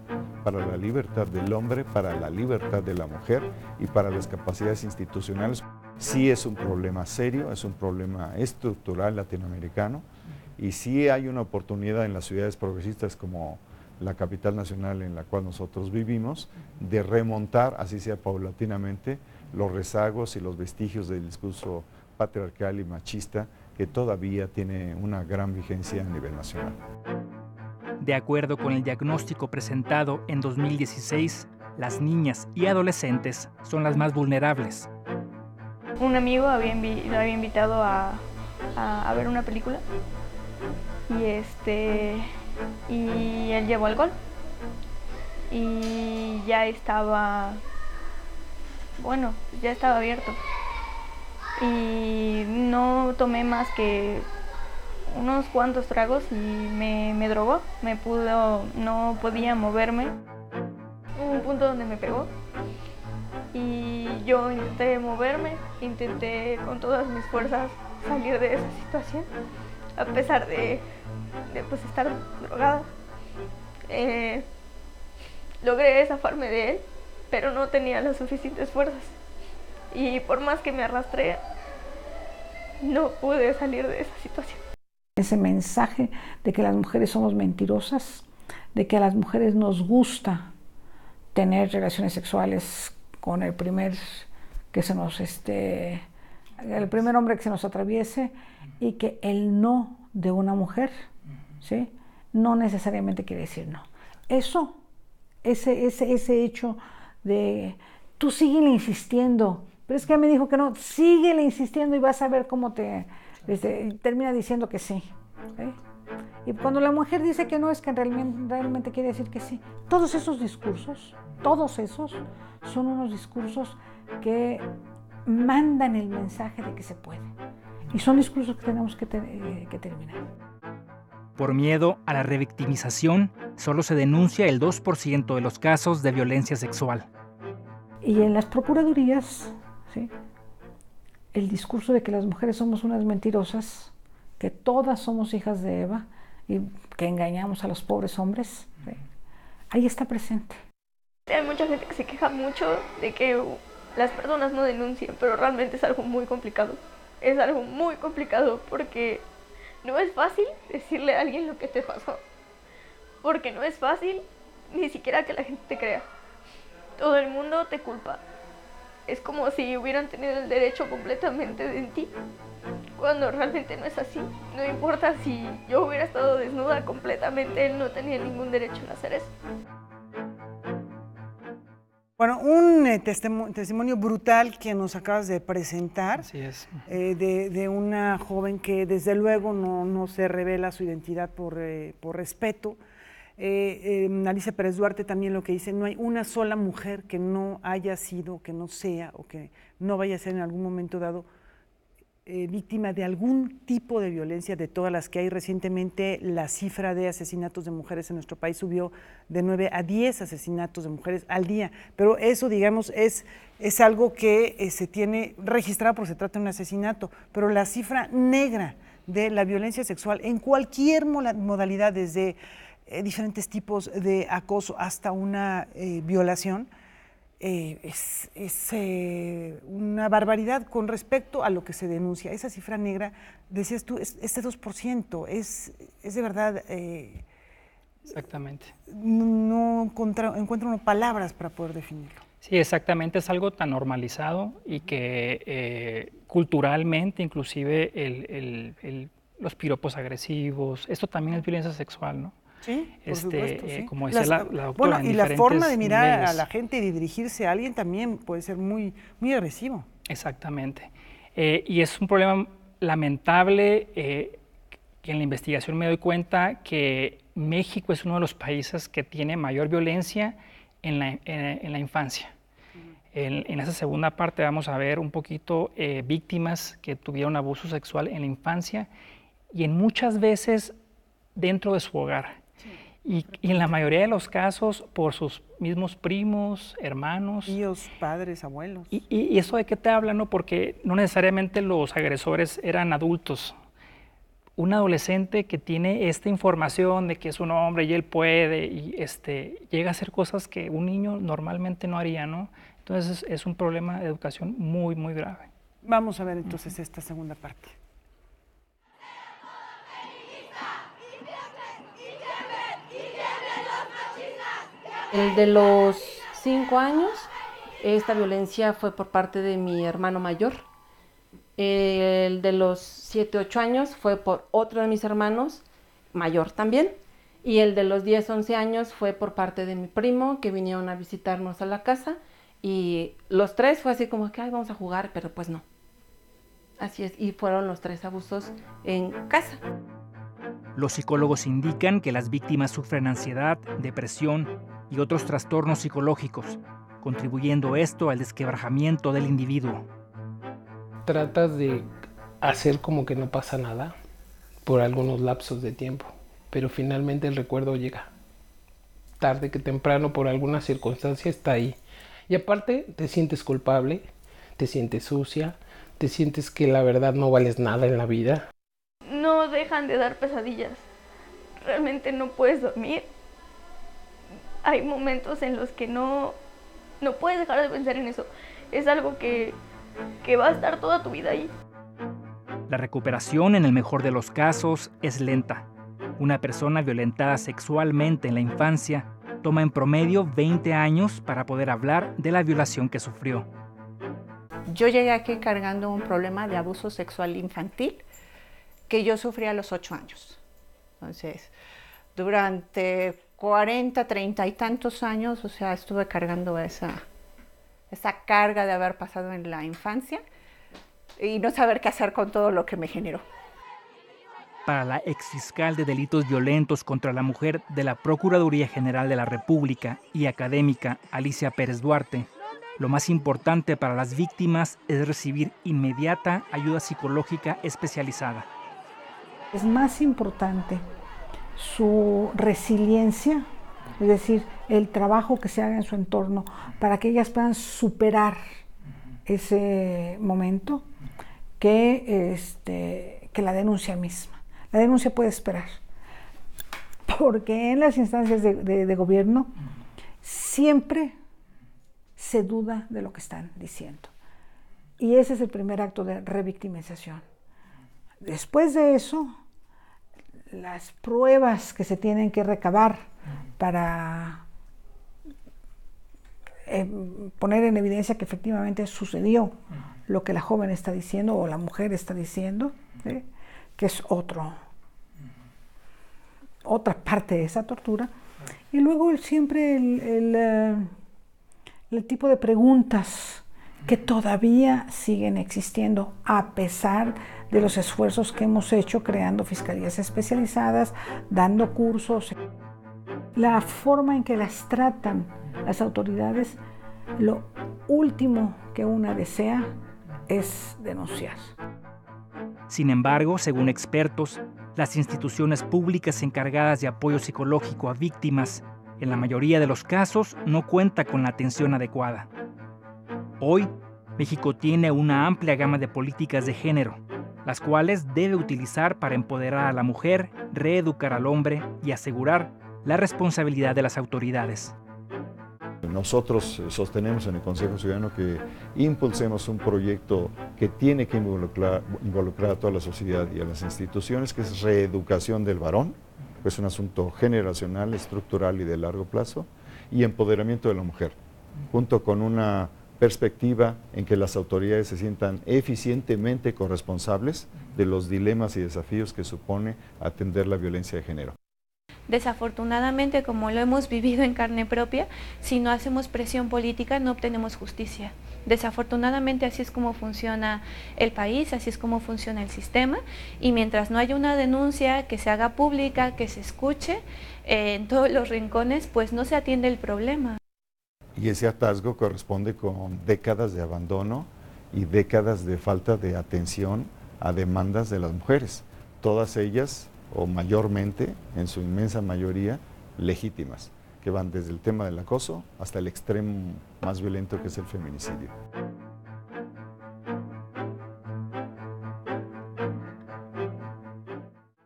para la libertad del hombre, para la libertad de la mujer y para las capacidades institucionales. Sí es un problema serio, es un problema estructural latinoamericano y sí hay una oportunidad en las ciudades progresistas como la capital nacional en la cual nosotros vivimos, de remontar, así sea paulatinamente, los rezagos y los vestigios del discurso patriarcal y machista que todavía tiene una gran vigencia a nivel nacional. De acuerdo con el diagnóstico presentado en 2016, las niñas y adolescentes son las más vulnerables. Un amigo lo había invitado a ver una película y él llevó alcohol y ya estaba abierto y no tomé más que unos cuantos tragos y me drogó, no podía moverme. Hubo un punto donde me pegó y yo intenté moverme, intenté con todas mis fuerzas salir de esa situación, a pesar de pues estar drogada. Logré zafarme de él, pero no tenía las suficientes fuerzas y por más que me arrastré, no pude salir de esa situación. Ese mensaje de que las mujeres somos mentirosas, de que a las mujeres nos gusta tener relaciones sexuales con el primer hombre que se nos atraviese y que el no de una mujer, ¿sí?, no necesariamente quiere decir no. Ese hecho de tú síguele insistiendo, pero es que me dijo que no, síguele insistiendo y vas a ver cómo termina diciendo que sí. Y cuando la mujer dice que no, es que realmente quiere decir que sí. Todos esos discursos son unos discursos que mandan el mensaje de que se puede. Y son discursos que tenemos que terminar. Por miedo a la revictimización, solo se denuncia el 2% de los casos de violencia sexual. Y en las procuradurías, ¿sí?, el discurso de que las mujeres somos unas mentirosas, que todas somos hijas de Eva y que engañamos a los pobres hombres, ¿sí?, ahí está presente. Hay mucha gente que se queja mucho de que las personas no denuncien, pero realmente es algo muy complicado. Es algo muy complicado porque no es fácil decirle a alguien lo que te pasó, porque no es fácil ni siquiera que la gente te crea. Todo el mundo te culpa. Es como si hubieran tenido el derecho completamente de ti, cuando realmente no es así. No importa si yo hubiera estado desnuda completamente, él no tenía ningún derecho en hacer eso. Bueno, un testimonio brutal que nos acabas de presentar. Así es. De una joven que desde luego no se revela su identidad por respeto. Alicia Pérez Duarte también lo que dice, no hay una sola mujer que no haya sido, que no sea o que no vaya a ser en algún momento dado víctima de algún tipo de violencia de todas las que hay. Recientemente la cifra de asesinatos de mujeres en nuestro país subió de 9 a 10 asesinatos de mujeres al día, pero eso, digamos, es algo que se tiene registrado porque se trata de un asesinato, pero la cifra negra de la violencia sexual en cualquier modalidad, desde diferentes tipos de acoso hasta una violación, es una barbaridad con respecto a lo que se denuncia. Esa cifra negra, decías tú, este 2%, es de verdad... exactamente. No encuentro palabras para poder definirlo. Sí, exactamente, es algo tan normalizado y que culturalmente, inclusive los piropos agresivos, esto también es violencia sexual, ¿no? Sí, por supuesto, sí. Como decía la doctora, bueno, y la forma de mirar niveles. A la gente y de dirigirse a alguien también puede ser muy, muy agresivo. Exactamente. Y es un problema lamentable que en la investigación me doy cuenta que México es uno de los países que tiene mayor violencia en la infancia. En esa segunda parte vamos a ver un poquito víctimas que tuvieron abuso sexual en la infancia y en muchas veces dentro de su hogar. Y en la mayoría de los casos por sus mismos primos, hermanos. Tíos, padres, abuelos. ¿Y eso de qué te habla? ¿No? Porque no necesariamente los agresores eran adultos. Un adolescente que tiene esta información de que es un hombre y él puede, y llega a hacer cosas que un niño normalmente no haría, ¿no? Entonces es un problema de educación muy, muy grave. Vamos a ver entonces esta segunda parte. El de los 5 años, esta violencia fue por parte de mi hermano mayor. El de los 7, 8 años fue por otro de mis hermanos, mayor también. Y el de los 10, 11 años fue por parte de mi primo, que vinieron a visitarnos a la casa. Y los 3 fue así como que, ay, vamos a jugar, pero pues no. Así es, y fueron los 3 abusos en casa. Los psicólogos indican que las víctimas sufren ansiedad, depresión y otros trastornos psicológicos, contribuyendo esto al desquebrajamiento del individuo. Tratas de hacer como que no pasa nada por algunos lapsos de tiempo, pero finalmente el recuerdo llega. Tarde que temprano, por alguna circunstancia, está ahí. Y aparte te sientes culpable, te sientes sucia, te sientes que la verdad no vales nada en la vida. No dejan de dar pesadillas. Realmente no puedes dormir. Hay momentos en los que no puedes dejar de pensar en eso. Es algo que va a estar toda tu vida ahí. La recuperación, en el mejor de los casos, es lenta. Una persona violentada sexualmente en la infancia toma en promedio 20 años para poder hablar de la violación que sufrió. Yo llegué aquí cargando un problema de abuso sexual infantil que yo sufrí a los 8 años. Entonces, durante 40, 30 y tantos años, o sea, estuve cargando esa carga de haber pasado en la infancia y no saber qué hacer con todo lo que me generó. Para la exfiscal de delitos violentos contra la mujer de la Procuraduría General de la República y académica Alicia Pérez Duarte, lo más importante para las víctimas es recibir inmediata ayuda psicológica especializada. Es más importante su resiliencia, es decir, el trabajo que se haga en su entorno para que ellas puedan superar ese momento que la denuncia misma. La denuncia puede esperar, porque en las instancias de gobierno siempre se duda de lo que están diciendo. Y ese es el primer acto de revictimización. Después de eso, las pruebas que se tienen que recabar para poner en evidencia que efectivamente sucedió lo que la joven está diciendo o la mujer está diciendo, ¿sí? Que es otra parte de esa tortura. Y luego siempre el tipo de preguntas que todavía siguen existiendo a pesar de los esfuerzos que hemos hecho creando fiscalías especializadas, dando cursos. La forma en que las tratan las autoridades, lo último que una desea es denunciar. Sin embargo, según expertos, las instituciones públicas encargadas de apoyo psicológico a víctimas, en la mayoría de los casos, no cuentan con la atención adecuada. Hoy, México tiene una amplia gama de políticas de género, las cuales debe utilizar para empoderar a la mujer, reeducar al hombre y asegurar la responsabilidad de las autoridades. Nosotros sostenemos en el Consejo Ciudadano que impulsemos un proyecto que tiene que involucrar a toda la sociedad y a las instituciones, que es reeducación del varón, que es un asunto generacional, estructural y de largo plazo, y empoderamiento de la mujer, junto con una perspectiva en que las autoridades se sientan eficientemente corresponsables de los dilemas y desafíos que supone atender la violencia de género. Desafortunadamente, como lo hemos vivido en carne propia, si no hacemos presión política no obtenemos justicia. Desafortunadamente así es como funciona el país, así es como funciona el sistema, y mientras no haya una denuncia que se haga pública, que se escuche en todos los rincones, pues no se atiende el problema. Y ese atasgo corresponde con décadas de abandono y décadas de falta de atención a demandas de las mujeres, todas ellas, o mayormente, en su inmensa mayoría, legítimas, que van desde el tema del acoso hasta el extremo más violento que es el feminicidio.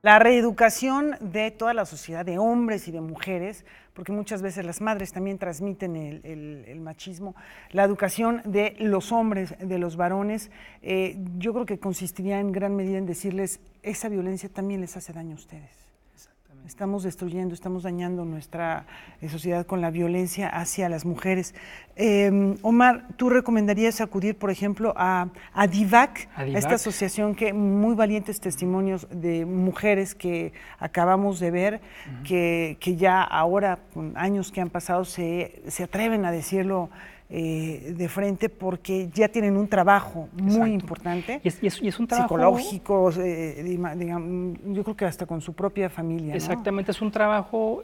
La reeducación de toda la sociedad, de hombres y de mujeres, porque muchas veces las madres también transmiten el machismo, la educación de los hombres, de los varones, yo creo que consistiría en gran medida en decirles, esa violencia también les hace daño a ustedes. Estamos destruyendo, estamos dañando nuestra sociedad con la violencia hacia las mujeres. Omar, ¿tú recomendarías acudir, por ejemplo, a DIVAC, a esta asociación que muy valientes testimonios de mujeres que acabamos de ver, que ya ahora, con años que han pasado, se atreven a decirlo de frente porque ya tienen un trabajo muy importante, y es un trabajo psicológico, digamos, yo creo que hasta con su propia familia. Exactamente, ¿no? Es un trabajo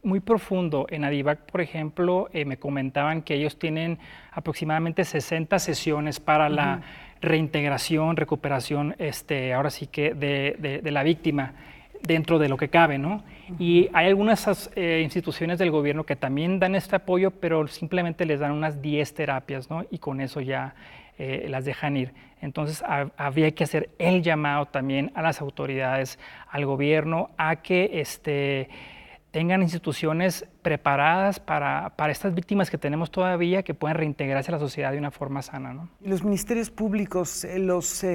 muy profundo. En ADIVAC, por ejemplo, me comentaban que ellos tienen aproximadamente 60 sesiones para la reintegración, recuperación, ahora sí que de la víctima, dentro de lo que cabe, ¿no? Y hay algunas instituciones del gobierno que también dan este apoyo, pero simplemente les dan unas 10 terapias, ¿no? Y con eso ya las dejan ir. Entonces habría que hacer el llamado también a las autoridades, al gobierno, a que tengan instituciones preparadas para estas víctimas que tenemos todavía, que puedan reintegrarse a la sociedad de una forma sana, ¿no? Los ministerios públicos, los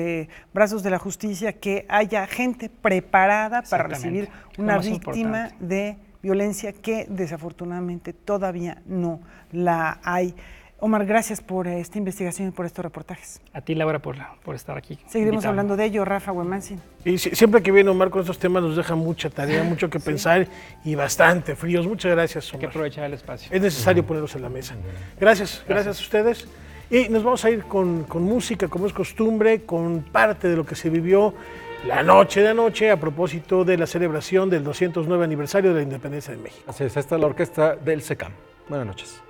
brazos de la justicia, que haya gente preparada para recibir una víctima de violencia que desafortunadamente todavía no la hay. Omar, gracias por esta investigación y por estos reportajes. A ti, Laura, por estar aquí. Seguiremos hablando de ello, Rafa Huemansin. Y siempre que viene Omar con estos temas nos deja mucha tarea, mucho que pensar y bastante fríos. Muchas gracias, Omar. Hay que aprovechar el espacio. Es necesario ponerlos en la mesa. Gracias a ustedes. Y nos vamos a ir con música, como es costumbre, con parte de lo que se vivió la noche de anoche a propósito de la celebración del 209 aniversario de la Independencia de México. Así es, esta es la orquesta del SECAM. Buenas noches.